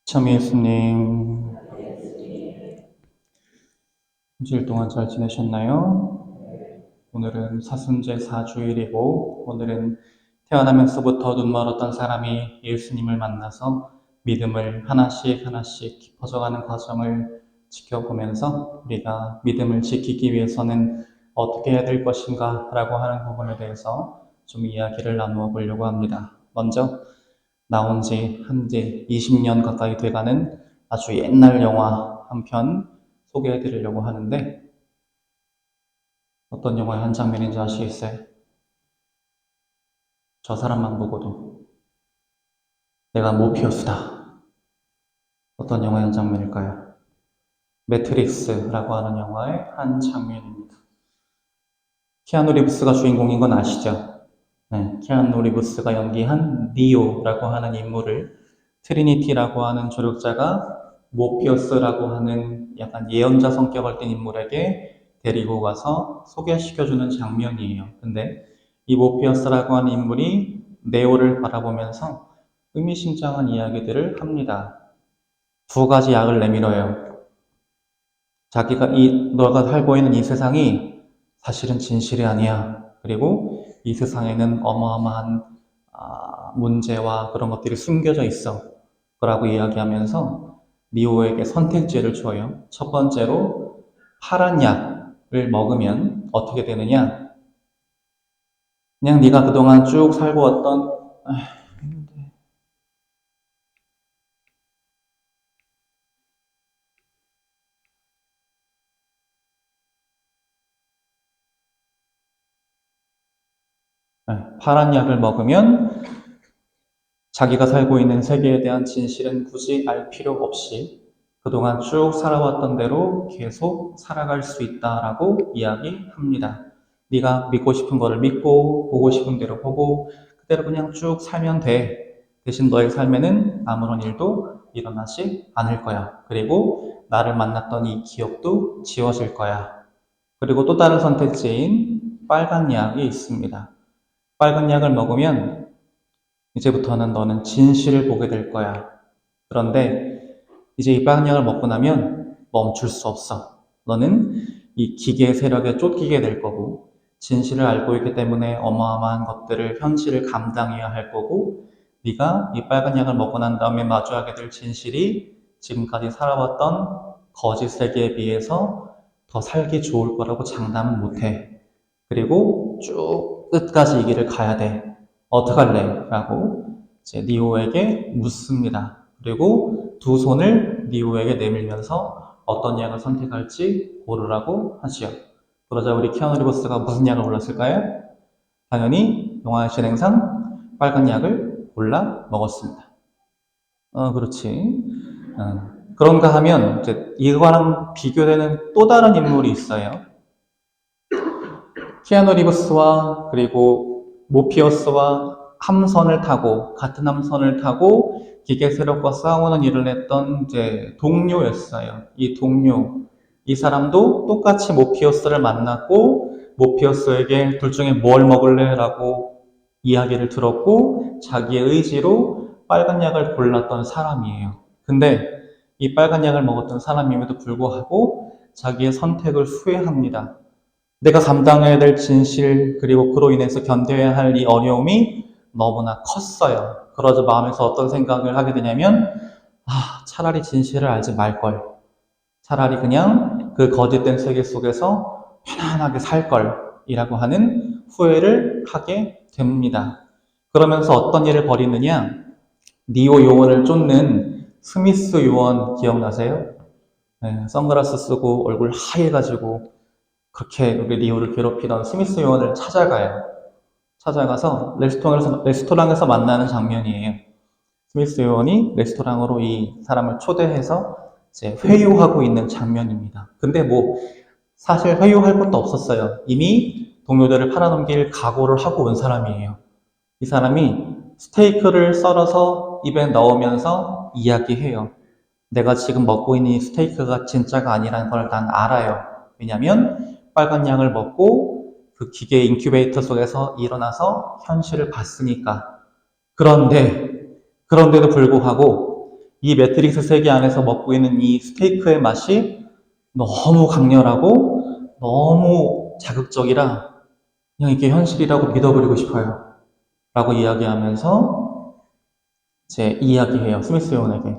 참 예수님, 일주일 동안 잘 지내셨나요? 오늘은 사순절 4주일이고, 오늘은 태어나면서부터 눈 멀었던 사람이 예수님을 만나서 믿음을 하나씩 하나씩 깊어져가는 과정을 지켜보면서 우리가 믿음을 지키기 위해서는 어떻게 해야 될 것인가 라고 하는 부분에 대해서 좀 이야기를 나누어 보려고 합니다. 먼저 나온 지 20년 가까이 돼가는 아주 옛날 영화 한 편 소개해 드리려고 하는데, 어떤 영화의 한 장면인지 아시겠어요? 저 사람만 보고도 내가 모피어스다. 어떤 영화의 한 장면일까요? 매트릭스라고 하는 영화의 한 장면입니다. 키아누 리브스가 주인공인 건 아시죠? 네, 키아누 리브스가 연기한 니오라고 하는 인물을 트리니티라고 하는 조력자가 모피어스라고 하는 약간 예언자 성격을 띤 인물에게 데리고 가서 소개시켜주는 장면이에요. 근데 이 모피어스라고 하는 인물이 네오를 바라보면서 의미심장한 이야기들을 합니다. 두 가지 약을 내밀어요. 너가 살고 있는 이 세상이 사실은 진실이 아니야. 그리고 이 세상에는 어마어마한 문제와 그런 것들이 숨겨져 있어. 라고 이야기하면서 니오에게 선택지를 줘요. 첫 번째로 파란 약을 먹으면 어떻게 되느냐? 그냥 네가 그동안 쭉 살고 왔던 파란 약을 먹으면 자기가 살고 있는 세계에 대한 진실은 굳이 알 필요 없이 그동안 쭉 살아왔던 대로 계속 살아갈 수 있다라고 이야기합니다. 네가 믿고 싶은 거를 믿고 보고 싶은 대로 보고 그대로 그냥 쭉 살면 돼. 대신 너의 삶에는 아무런 일도 일어나지 않을 거야. 그리고 나를 만났던 이 기억도 지워질 거야. 그리고 또 다른 선택지인 빨간 약이 있습니다. 빨간 약을 먹으면 이제부터는 너는 진실을 보게 될 거야. 그런데 이제 이 빵약을 먹고 나면 멈출 수 없어. 너는 이 기계의 세력에 쫓기게 될 거고, 진실을 알고 있기 때문에 어마어마한 것들을, 현실을 감당해야 할 거고, 네가 이 빨간 약을 먹고 난 다음에 마주하게 될 진실이 지금까지 살아왔던 거짓 세계에 비해서 더 살기 좋을 거라고 장담은 못해. 그리고 쭉 끝까지 이 길을 가야 돼. 어떡할래? 라고 이제 니오에게 묻습니다. 그리고 두 손을 니오에게 내밀면서 어떤 약을 선택할지 고르라고 하지요. 그러자 우리 키아누 리버스가 무슨 약을 골랐을까요? 당연히 영화의 진행상 빨간 약을 골라 먹었습니다. 그렇지. 그런가 하면 이제 이거랑 비교되는 또 다른 인물이 있어요. 키아누 리브스와 그리고 모피어스와 같은 함선을 타고 기계 세력과 싸우는 일을 했던 이제 동료였어요. 이 사람도 똑같이 모피어스를 만났고 모피어스에게 둘 중에 뭘 먹을래? 라고 이야기를 들었고 자기의 의지로 빨간 약을 골랐던 사람이에요. 근데 이 빨간 약을 먹었던 사람임에도 불구하고 자기의 선택을 후회합니다. 내가 감당해야 될 진실, 그리고 그로 인해서 견뎌야 할 이 어려움이 너무나 컸어요. 그러자 마음에서 어떤 생각을 하게 되냐면, 차라리 진실을 알지 말걸. 차라리 그냥 그 거짓된 세계 속에서 편안하게 살걸. 이라고 하는 후회를 하게 됩니다. 그러면서 어떤 일을 벌이느냐? 니오 요원을 쫓는 스미스 요원 기억나세요? 네, 선글라스 쓰고 얼굴 하얘가지고 그렇게 우리 리오를 괴롭히던 스미스 요원을 찾아가요. 찾아가서 레스토랑에서 만나는 장면이에요. 스미스 요원이 레스토랑으로 이 사람을 초대해서 이제 회유하고 있는 장면입니다. 근데 뭐 사실 회유할 것도 없었어요. 이미 동료들을 팔아넘길 각오를 하고 온 사람이에요. 이 사람이 스테이크를 썰어서 입에 넣으면서 이야기해요. 내가 지금 먹고 있는 이 스테이크가 진짜가 아니라는 걸 난 알아요. 왜냐면 빨간 약을 먹고 그 기계 인큐베이터 속에서 일어나서 현실을 봤으니까. 그런데도 불구하고 이 매트릭스 세계 안에서 먹고 있는 이 스테이크의 맛이 너무 강렬하고 너무 자극적이라 그냥 이게 현실이라고 믿어버리고 싶어요. 라고 이야기하면서 이제 이야기해요. 스미스 요원에게.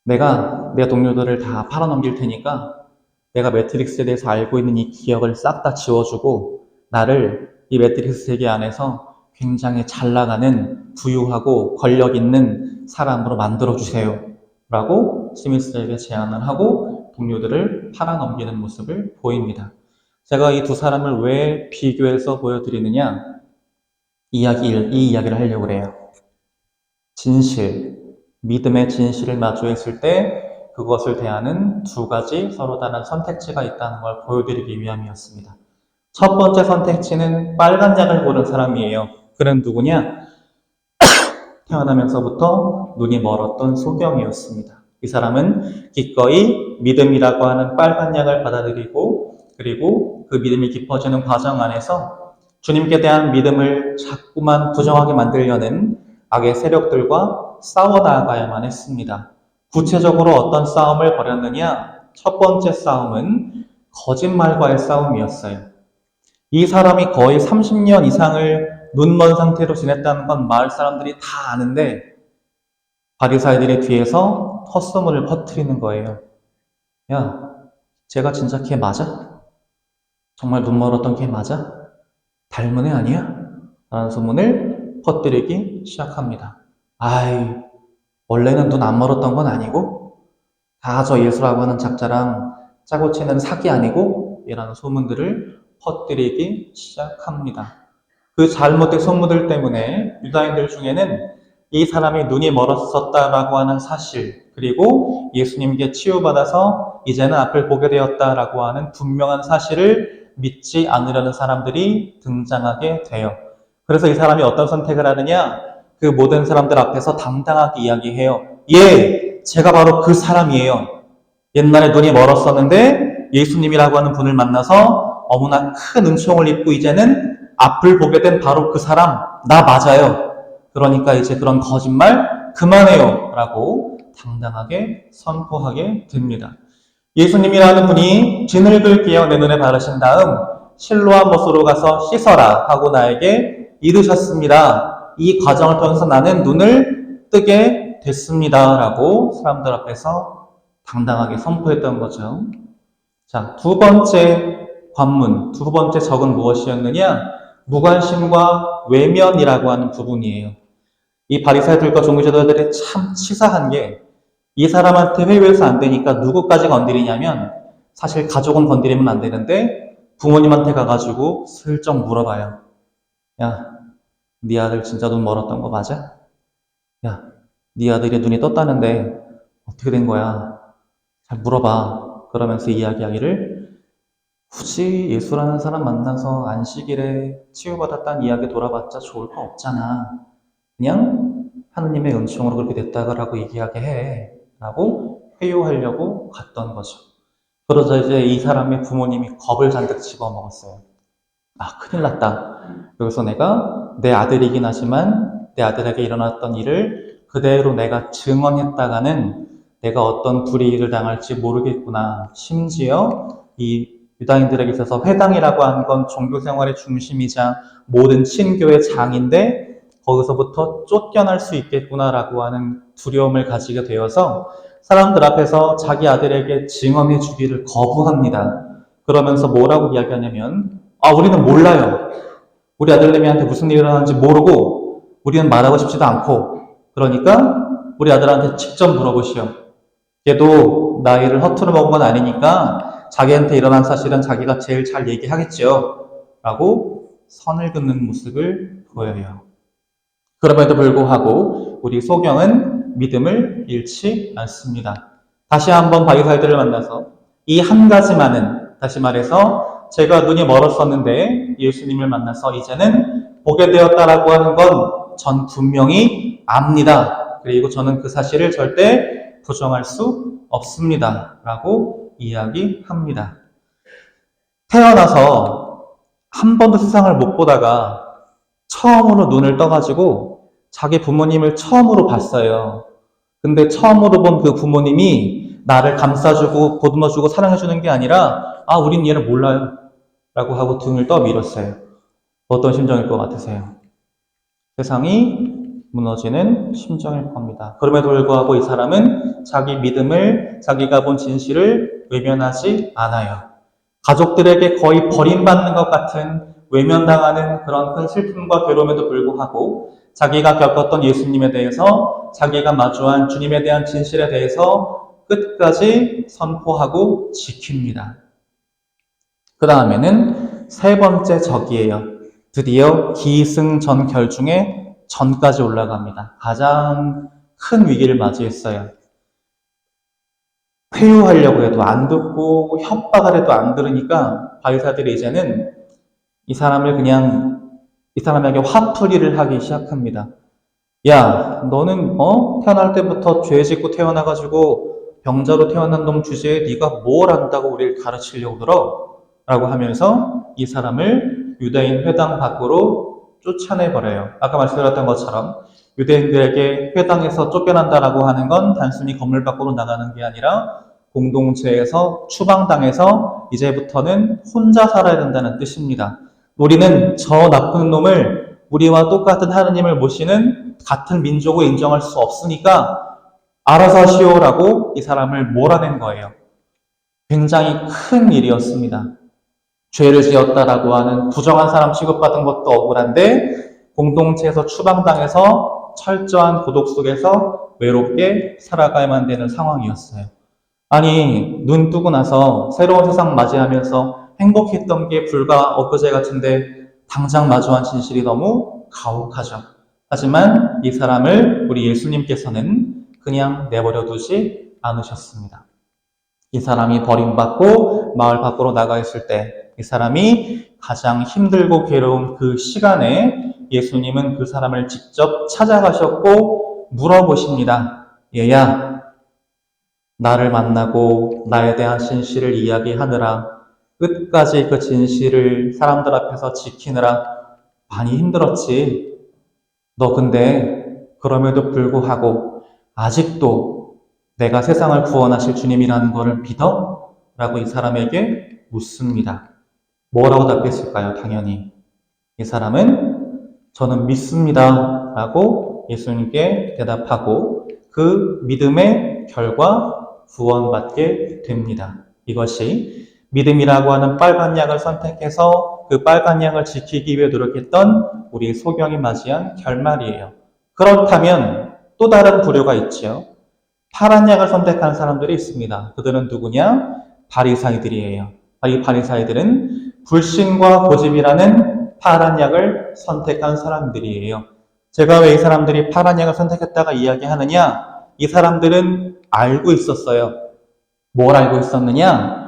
내가 내 동료들을 다 팔아넘길 테니까 내가 매트릭스에 대해서 알고 있는 이 기억을 싹 다 지워주고 나를 이 매트릭스 세계 안에서 굉장히 잘 나가는 부유하고 권력 있는 사람으로 만들어주세요. 라고 스미스에게 제안을 하고 동료들을 팔아넘기는 모습을 보입니다. 제가 이 두 사람을 왜 비교해서 보여드리느냐? 이 이야기를 하려고 해요. 진실, 믿음의 진실을 마주했을 때 그것을 대하는 두 가지 서로 다른 선택지가 있다는 걸 보여드리기 위함이었습니다. 첫 번째 선택지는 빨간 약을 고른 사람이에요. 그는 누구냐? 태어나면서부터 눈이 멀었던 소경이었습니다. 이 사람은 기꺼이 믿음이라고 하는 빨간 약을 받아들이고 그리고 그 믿음이 깊어지는 과정 안에서 주님께 대한 믿음을 자꾸만 부정하게 만들려는 악의 세력들과 싸워 나아가야만 했습니다. 구체적으로 어떤 싸움을 벌였느냐? 첫 번째 싸움은 거짓말과의 싸움이었어요. 이 사람이 거의 30년 이상을 눈먼 상태로 지냈다는 건 마을 사람들이 다 아는데 바리사이들이 뒤에서 헛소문을 퍼뜨리는 거예요. 야, 쟤가 진짜 걔 맞아? 정말 눈 멀었던 걔 맞아? 닮은 애 아니야? 라는 소문을 퍼뜨리기 시작합니다. 아이, 원래는 눈 안 멀었던 건 아니고 다 저 예수라고 하는 작자랑 짜고 치는 사기 아니고? 이라는 소문들을 퍼뜨리기 시작합니다. 그 잘못된 소문들 때문에 유다인들 중에는 이 사람이 눈이 멀었었다라고 하는 사실, 그리고 예수님께 치유받아서 이제는 앞을 보게 되었다라고 하는 분명한 사실을 믿지 않으려는 사람들이 등장하게 돼요. 그래서 이 사람이 어떤 선택을 하느냐? 그 모든 사람들 앞에서 당당하게 이야기해요. 예, 제가 바로 그 사람이에요. 옛날에 눈이 멀었었는데 예수님이라고 하는 분을 만나서 너무나 큰 은총을 입고 이제는 앞을 보게 된 바로 그 사람, 나 맞아요. 그러니까 이제 그런 거짓말 그만해요. 라고 당당하게 선포하게 됩니다. 예수님이라는 분이 진흙을 기어 내 눈에 바르신 다음 실로암 못으로 가서 씻어라 하고 나에게 이르셨습니다. 이 과정을 통해서 나는 눈을 뜨게 됐습니다. 라고 사람들 앞에서 당당하게 선포했던 거죠. 자, 두 번째 관문, 두 번째 적은 무엇이었느냐? 무관심과 외면이라고 하는 부분이에요. 이 바리새인들과 종교제도들이 참 치사한 게 이 사람한테 회유해서 안 되니까 누구까지 건드리냐면 사실 가족은 건드리면 안 되는데 부모님한테 가가지고 슬쩍 물어봐요. 야, 네 아들 진짜 눈 멀었던 거 맞아? 야, 네 아들이 눈이 떴다는데 어떻게 된 거야? 잘 물어봐. 그러면서 이야기하기를 굳이 예수라는 사람 만나서 안식일에 치유받았다는 이야기 돌아봤자 좋을 거 없잖아. 그냥 하느님의 은총으로 그렇게 됐다라고 얘기하게 해. 라고 회유하려고 갔던 거죠. 그러자 이제 이 사람의 부모님이 겁을 잔뜩 집어먹었어요. 아, 큰일 났다. 여기서 내가 내 아들이긴 하지만 내 아들에게 일어났던 일을 그대로 내가 증언했다가는 내가 어떤 불이익을 당할지 모르겠구나. 심지어 이 유다인들에게 있어서 회당이라고 하는 건 종교생활의 중심이자 모든 친교의 장인데 거기서부터 쫓겨날 수 있겠구나라고 하는 두려움을 가지게 되어서 사람들 앞에서 자기 아들에게 증언해 주기를 거부합니다. 그러면서 뭐라고 이야기하냐면 우리는 몰라요. 우리 아들내미한테 무슨 일이 일어나는지 모르고 우리는 말하고 싶지도 않고 그러니까 우리 아들한테 직접 물어보시오. 걔도 나이를 허투루 먹은 건 아니니까 자기한테 일어난 사실은 자기가 제일 잘 얘기하겠죠. 라고 선을 긋는 모습을 보여요. 그럼에도 불구하고 우리 소경은 믿음을 잃지 않습니다. 다시 한번 바리새인들을 만나서 이 한 가지만은 다시 말해서 제가 눈이 멀었었는데 예수님을 만나서 이제는 보게 되었다라고 하는 건 전 분명히 압니다. 그리고 저는 그 사실을 절대 부정할 수 없습니다. 라고 이야기합니다. 태어나서 한 번도 세상을 못 보다가 처음으로 눈을 떠가지고 자기 부모님을 처음으로 봤어요. 근데 처음으로 본 그 부모님이 나를 감싸주고 보듬어주고 사랑해주는 게 아니라 우린 얘를 몰라요 라고 하고 등을 떠밀었어요. 어떤 심정일 것 같으세요? 세상이 무너지는 심정일 겁니다. 그럼에도 불구하고 이 사람은 자기 믿음을, 자기가 본 진실을 외면하지 않아요. 가족들에게 거의 버림받는 것 같은 외면당하는 그런 큰 슬픔과 괴로움에도 불구하고 자기가 겪었던 예수님에 대해서, 자기가 마주한 주님에 대한 진실에 대해서 끝까지 선포하고 지킵니다. 그 다음에는 세 번째 적이에요. 드디어 기승전결 중에 전까지 올라갑니다. 가장 큰 위기를 맞이했어요. 회유하려고 해도 안 듣고 협박을 해도 안 들으니까 바리새인들이 이제는 이 사람에게 화풀이를 하기 시작합니다. 야, 너는 태어날 때부터 죄 짓고 태어나가지고 병자로 태어난 놈 주제에 네가 뭘 안다고 우리를 가르치려고 들어? 라고 하면서 이 사람을 유대인 회당 밖으로 쫓아내버려요. 아까 말씀드렸던 것처럼 유대인들에게 회당에서 쫓겨난다라고 하는 건 단순히 건물 밖으로 나가는 게 아니라 공동체에서 추방당해서 이제부터는 혼자 살아야 된다는 뜻입니다. 우리는 저 나쁜 놈을 우리와 똑같은 하느님을 모시는 같은 민족을 인정할 수 없으니까 알아서 하시오라고 이 사람을 몰아낸 거예요. 굉장히 큰 일이었습니다. 죄를 지었다라고 하는 부정한 사람 취급받은 것도 억울한데 공동체에서 추방당해서 철저한 고독 속에서 외롭게 살아가야만 되는 상황이었어요. 아니, 눈 뜨고 나서 새로운 세상 맞이하면서 행복했던 게 불과 엊그제 같은데 당장 마주한 진실이 너무 가혹하죠. 하지만 이 사람을 우리 예수님께서는 그냥 내버려 두지 않으셨습니다. 이 사람이 버림받고 마을 밖으로 나가 있을 때 이 사람이 가장 힘들고 괴로운 그 시간에 예수님은 그 사람을 직접 찾아가셨고 물어보십니다. 얘야, 나를 만나고 나에 대한 진실을 이야기하느라 끝까지 그 진실을 사람들 앞에서 지키느라 많이 힘들었지. 너 근데 그럼에도 불구하고 아직도 내가 세상을 구원하실 주님이라는 것을 믿어? 라고 이 사람에게 묻습니다. 뭐라고 답했을까요? 당연히 이 사람은 저는 믿습니다 라고 예수님께 대답하고 그 믿음의 결과 구원받게 됩니다. 이것이 믿음이라고 하는 빨간 약을 선택해서 그 빨간 약을 지키기 위해 노력했던 우리 소경이 맞이한 결말이에요. 그렇다면 또 다른 부류가 있죠. 파란 약을 선택한 사람들이 있습니다. 그들은 누구냐? 바리사이들이에요. 이 바리사이들은 불신과 고집이라는 파란 약을 선택한 사람들이에요. 제가 왜 이 사람들이 파란 약을 선택했다가 이야기하느냐? 이 사람들은 알고 있었어요. 뭘 알고 있었느냐?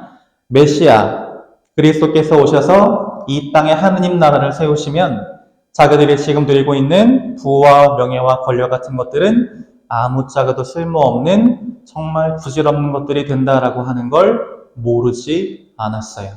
메시아, 그리스도께서 오셔서 이 땅에 하느님 나라를 세우시면 자기들이 지금 누리고 있는 부와 명예와 권력 같은 것들은 아무짝에도 쓸모없는 정말 부질없는 것들이 된다라고 하는 걸 모르지 않았어요.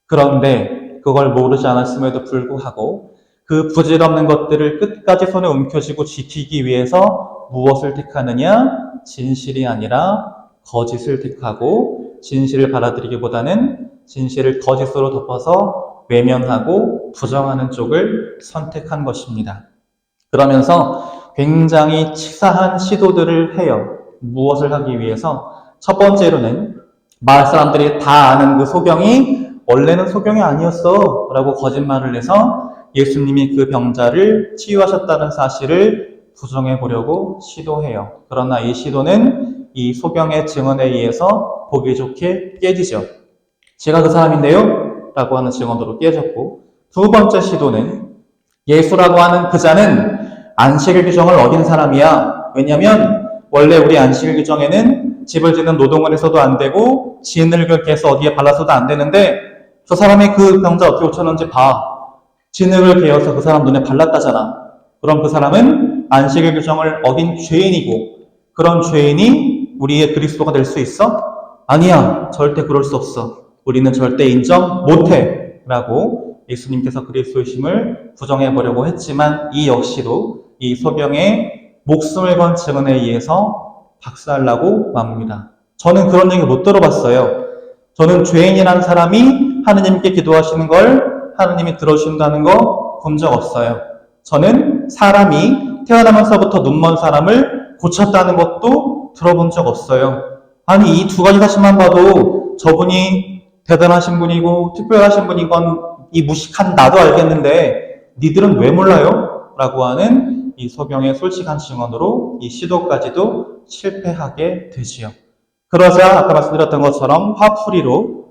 그런데 그걸 모르지 않았음에도 불구하고 그 부질없는 것들을 끝까지 손에 움켜쥐고 지키기 위해서 무엇을 택하느냐? 진실이 아니라 거짓을 택하고 진실을 받아들이기보다는 진실을 거짓으로 덮어서 외면하고 부정하는 쪽을 선택한 것입니다. 그러면서 굉장히 치사한 시도들을 해요. 무엇을 하기 위해서? 첫 번째로는 마을 사람들이 다 아는 그 소경이 원래는 소경이 아니었어 라고 거짓말을 해서 예수님이 그 병자를 치유하셨다는 사실을 부정해 보려고 시도해요. 그러나 이 시도는 이 소경의 증언에 의해서 보기 좋게 깨지죠. 제가 그 사람인데요? 라고 하는 증언으로 깨졌고, 두 번째 시도는 예수라고 하는 그 자는 안식일 규정을 어긴 사람이야. 왜냐면 원래 우리 안식일 규정에는 집을 짓는 노동을 해서도 안 되고 진흙을 개서 어디에 발라서도 안 되는데 저 사람이 그 병자 어떻게 고쳤는지 봐. 진흙을 개어서 그 사람 눈에 발랐다잖아. 그럼 그 사람은 안식일 규정을 어긴 죄인이고 그런 죄인이 우리의 그리스도가 될 수 있어? 아니야. 절대 그럴 수 없어. 우리는 절대 인정 못해. 라고 예수님께서 그리스도이심을 부정해보려고 했지만 이 역시도 이 소경의 목숨을 건 증언에 의해서 박살나고 맙니다. 저는 그런 얘기 못 들어봤어요. 저는 죄인이라는 사람이 하느님께 기도하시는 걸 하느님이 들어주신다는 거 본 적 없어요. 저는 사람이 태어나면서부터 눈먼 사람을 고쳤다는 것도 들어본 적 없어요. 아니, 이 두 가지 사실만 봐도 저분이 대단하신 분이고 특별하신 분인 건 이 무식한 나도 알겠는데 니들은 왜 몰라요? 라고 하는 이 소경의 솔직한 증언으로 이 시도까지도 실패하게 되지요. 그러자 아까 말씀드렸던 것처럼 화풀이로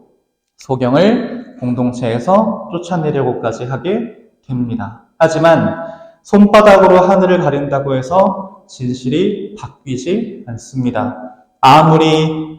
소경을 공동체에서 쫓아내려고까지 하게 됩니다. 하지만 손바닥으로 하늘을 가린다고 해서 진실이 바뀌지 않습니다. 아무리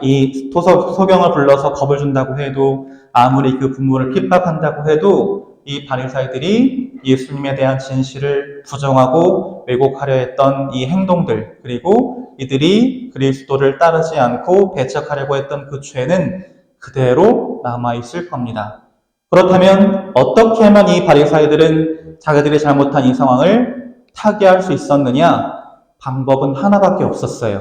이 소경을 불러서 겁을 준다고 해도, 아무리 그 부모를 핍박한다고 해도 이 바리사이들이 예수님에 대한 진실을 부정하고 왜곡하려 했던 이 행동들, 그리고 이들이 그리스도를 따르지 않고 배척하려고 했던 그 죄는 그대로 남아있을 겁니다. 그렇다면 어떻게 하면 이 바리사이들은 자기들이 잘못한 이 상황을 타개할 수 있었느냐? 방법은 하나밖에 없었어요.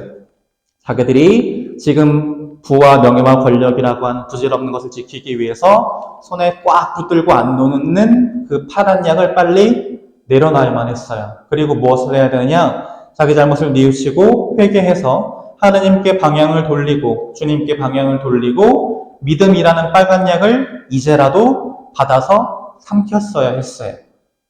자기들이 지금 부와 명예와 권력이라고 하는 부질없는 것을 지키기 위해서 손에 꽉 붙들고 안 놓는 그 파란 약을 빨리 내려놔야만 했어요. 그리고 무엇을 해야 되느냐? 자기 잘못을 뉘우치고 회개해서 하느님께 방향을 돌리고 주님께 방향을 돌리고 믿음이라는 빨간 약을 이제라도 받아서 삼켰어야 했어요.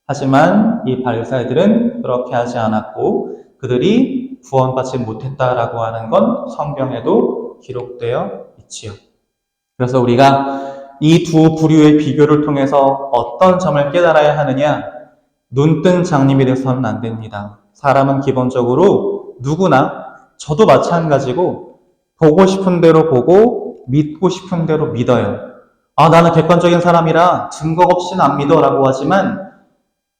하지만 이 바리사이들은 그렇게 하지 않았고 그들이 구원받지 못했다라고 하는 건 성경에도 기록되어 있지요. 그래서 우리가 이 두 부류의 비교를 통해서 어떤 점을 깨달아야 하느냐? 눈뜬 장님이 되서는 안 됩니다. 사람은 기본적으로 누구나, 저도 마찬가지고 보고 싶은 대로 보고 믿고 싶은 대로 믿어요. 나는 객관적인 사람이라 증거 없이는 안 믿어라고 하지만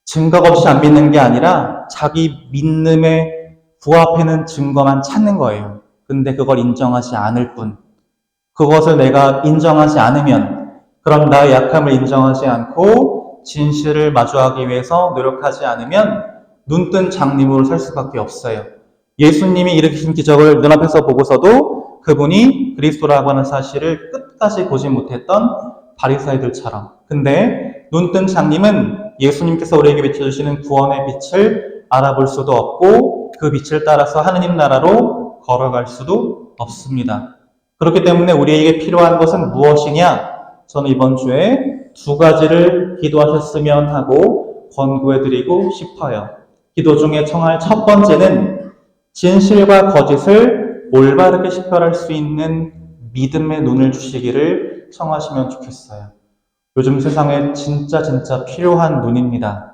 증거 없이 안 믿는 게 아니라 자기 믿음에 부합하는 증거만 찾는 거예요. 근데 그걸 인정하지 않을 뿐. 그것을 내가 인정하지 않으면, 그럼 나의 약함을 인정하지 않고 진실을 마주하기 위해서 노력하지 않으면 눈뜬 장님으로 살 수밖에 없어요. 예수님이 일으키신 기적을 눈앞에서 보고서도 그분이 그리스도라고 하는 사실을 끝까지 보지 못했던 바리사이들처럼. 근데 눈뜬 장님은 예수님께서 우리에게 비춰주시는 구원의 빛을 알아볼 수도 없고 그 빛을 따라서 하느님 나라로 걸어갈 수도 없습니다. 그렇기 때문에 우리에게 필요한 것은 무엇이냐? 저는 이번 주에 두 가지를 기도하셨으면 하고 권고해드리고 싶어요. 기도 중에 청할 첫 번째는 진실과 거짓을 올바르게 식별할 수 있는 믿음의 눈을 주시기를 청하시면 좋겠어요. 요즘 세상에 진짜 필요한 눈입니다.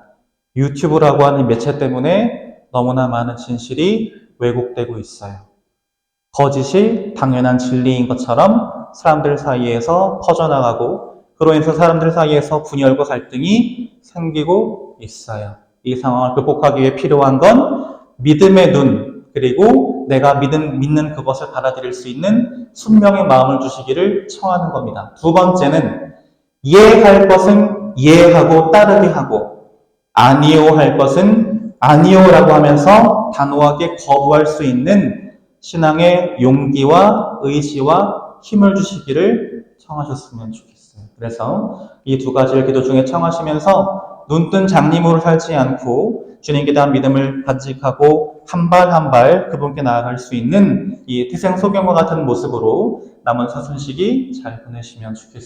유튜브라고 하는 매체 때문에 너무나 많은 진실이 왜곡되고 있어요. 거짓이 당연한 진리인 것처럼 사람들 사이에서 퍼져나가고 그로 인해서 사람들 사이에서 분열과 갈등이 생기고 있어요. 이 상황을 극복하기 위해 필요한 건 믿음의 눈, 그리고 내가 믿는 그것을 받아들일 수 있는 순명의 마음을 주시기를 청하는 겁니다. 두 번째는 이해할 것은 이해하고 따르게 하고 아니요 할 것은 아니요라고 하면서 단호하게 거부할 수 있는 신앙의 용기와 의지와 힘을 주시기를 청하셨으면 좋겠어요. 그래서 이 두 가지를 기도 중에 청하시면서 눈뜬 장님으로 살지 않고 주님께 대한 믿음을 간직하고 한 발 한 발 그분께 나아갈 수 있는 이 태생 소경과 같은 모습으로 남은 사순시기 잘 보내시면 좋겠습니다.